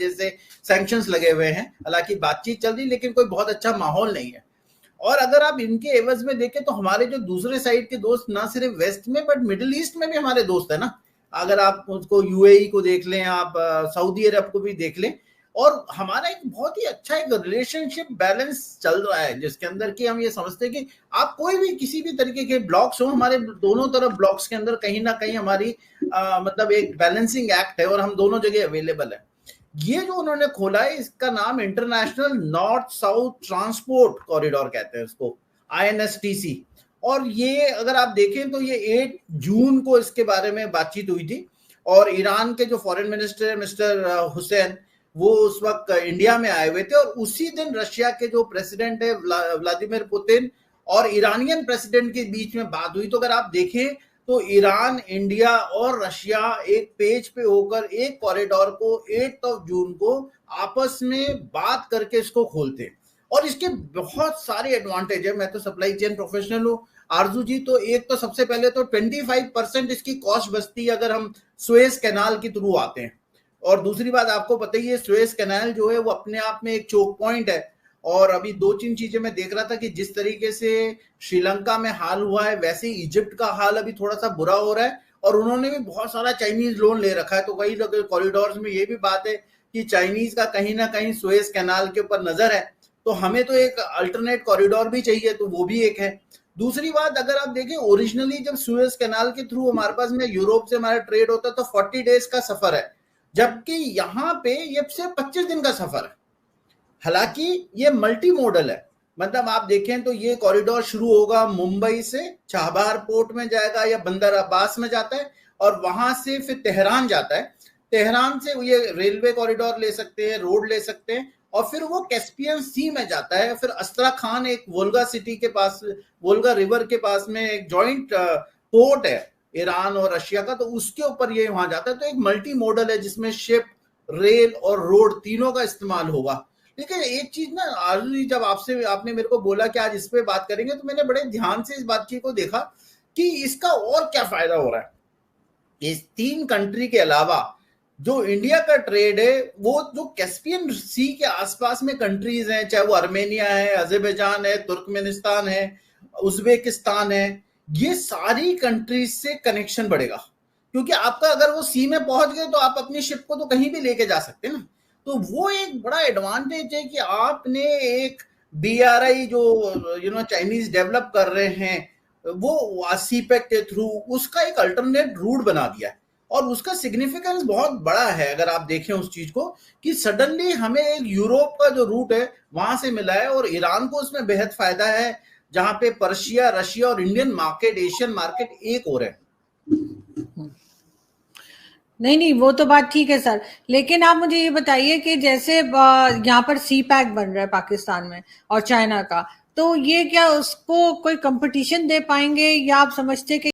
वजह से सैंक्शंस लगे हुए हैं। हालांकि बातचीत चल रही, लेकिन कोई बहुत अच्छा माहौल नहीं है। और अगर आप इनके एवज में देखें तो हमारे जो दूसरे साइड के दोस्त ना सिर्फ वेस्ट में बट मिडिल ईस्ट में भी हमारे दोस्त है ना। अगर आप उसको यूएई को देख लें, आप सऊदी अरब को भी देख लें, और हमारा एक बहुत ही अच्छा एक रिलेशनशिप बैलेंस चल रहा है, जिसके अंदर कि हम ये समझते हैं कि आप कोई भी किसी भी तरीके के ब्लॉक्स हो, हमारे दोनों तरफ ब्लॉक्स के अंदर कहीं ना कहीं हमारी मतलब एक बैलेंसिंग एक्ट है और हम दोनों जगह अवेलेबल है। ये जो उन्होंने खोला है, इसका नाम international north south transport corridor कहते हैं इसको, INSTC। और ये अगर आप देखें तो ये 8 जून को इसके बारे में बातचीत हुई थी, और ईरान के जो फॉरेन मिनिस्टर है मिस्टर हुसैन, वो उस वक्त इंडिया में आए हुए थे, और उसी दिन रशिया के जो प्रेसिडेंट है व्लादिमीर पुतिन और ईरानियन प्रेसिडेंट के बीच में बात हुई। तो अगर आप देखें तो ईरान, इंडिया और रशिया एक पेज पे होकर एक कॉरिडोर को 8 जून को आपस में बात करके इसको खोलते हैं। और इसके बहुत सारे एडवांटेज है। मैं तो सप्लाई चेन प्रोफेशनल हूँ आरजू जी, तो एक तो सबसे पहले तो 25% इसकी कॉस्ट बचती है अगर हम सुएज कैनाल के थ्रू आते हैं। और दूसरी बात आपको पता ही है, सुएज कैनाल जो है वो अपने आप में एक चोक पॉइंट है। और अभी 2-3 चीजें मैं देख रहा था कि जिस तरीके से श्रीलंका में हाल हुआ है, वैसे ही इजिप्ट का हाल अभी थोड़ा सा बुरा हो रहा है, और उन्होंने भी बहुत सारा चाइनीज लोन ले रखा है। तो कई कॉरिडोर्स में ये भी बात है कि चाइनीज का कहीं ना कहीं सुएज कैनाल के ऊपर नजर है, तो हमें तो एक अल्टरनेट कॉरिडोर भी चाहिए, तो वो भी एक है। दूसरी बात, अगर आप देखें ओरिजिनली जब सुएज कैनाल के थ्रू हमारे पास में यूरोप से हमारा ट्रेड होता है तो 40 डेज का सफर है, जबकि यहाँ पे ये सिर्फ 25 दिन का सफर है। हालांकि ये मल्टी मॉडल है, मतलब आप देखें तो ये कॉरिडोर शुरू होगा मुंबई से, चाबहार पोर्ट में जाएगा या बंदर अब्बास में जाता है, और वहां से फिर तेहरान जाता है। तेहरान से ये रेलवे कॉरिडोर ले सकते हैं, रोड ले सकते हैं, और फिर वो कैस्पियन सी में जाता है। फिर अस्त्राखान एक वोल्गा सिटी के पास, वोल्गा रिवर के पास में एक जॉइंट पोर्ट है ईरान और रशिया का, तो उसके ऊपर ये वहां जाता है। तो एक मल्टी मॉडल है जिसमें शिप, रेल और रोड तीनों का इस्तेमाल होगा। लेकिन एक चीज ना आरजू, जब आपने मेरे को बोला कि आज इस पे बात करेंगे, तो मैंने बड़े ध्यान से इस बातचीत को देखा कि इसका और क्या फायदा हो रहा है। इस 3 कंट्री के अलावा जो इंडिया का ट्रेड है, वो जो कैस्पियन सी के आसपास में कंट्रीज हैं, चाहे वो आर्मेनिया है, अजरबैजान है, तुर्कमेनिस्तान है, उज्बेकिस्तान है, ये सारी कंट्रीज से कनेक्शन बढ़ेगा। क्योंकि आपका अगर वो सी में पहुंच गए तो आप अपनी शिप को तो कहीं भी लेके जा सकते हैं ना। तो वो एक बड़ा एडवांटेज है कि आपने एक BRI जो चाइनीज डेवलप कर रहे हैं, वो सीपेक के थ्रू उसका एक अल्टरनेट रूट बना दिया है। और उसका सिग्निफिकेंस बहुत बड़ा है अगर आप देखें उस चीज को, कि सडनली हमें एक यूरोप का जो रूट है वहां से मिला है, और ईरान को उसमें बेहद फायदा है, जहां पे पर्शिया, रशिया और इंडियन मार्केट, एशियन मार्केट एक हो रहे हैं। नहीं, वो तो बात ठीक है सर, लेकिन आप मुझे ये बताइए कि जैसे यहाँ पर सीपैक बन रहा है पाकिस्तान में और चाइना का, तो ये क्या उसको कोई कंपटीशन दे पाएंगे, या आप समझते कि